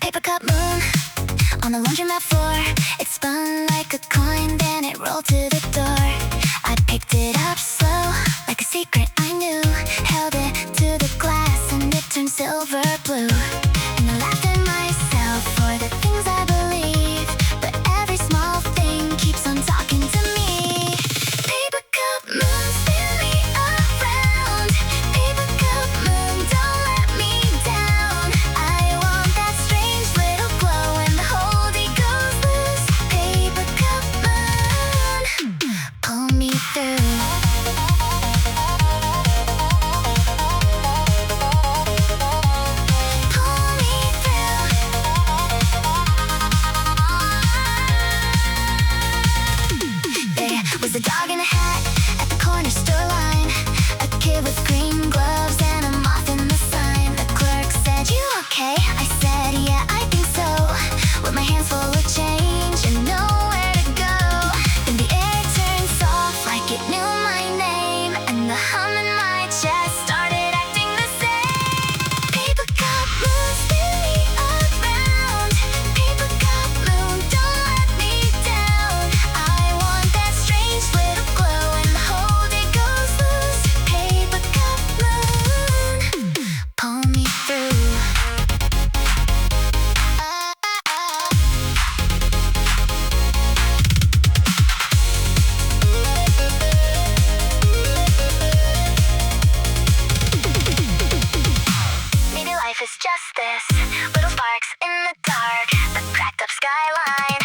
Paper cup moon on the laundromat floor. It spun like a coin, then it rolled to the door. I picked it up slow, like a secret I knew. Held it to the glass and it turned silver blue. And I laughed at myself for the things I believe, but every small thing keeps on talking to me. Paper cup moon, spin me around. Paper cup moon, don't let me down. I want that strange little glow when the whole day goes loose. Paper cup moon, pull me through. Pull me through. There was a dog in a hat at the corner store line. A kid with green gloves and a moth in the sign. The clerk said, "You okay?" I said, "Yeah, I think so." With my hands full of change and nowhere to go. Then the air turned soft like it knew my name, and the hum in my chest started acting the same. Paper cup moon, spin me around. Paper cup moon, don't let me down. I want that strange little glow when the whole day goes loose. Paper cup moon, pull me through. Maybe life is just this, little sparks in the dark, the cracked up skyline.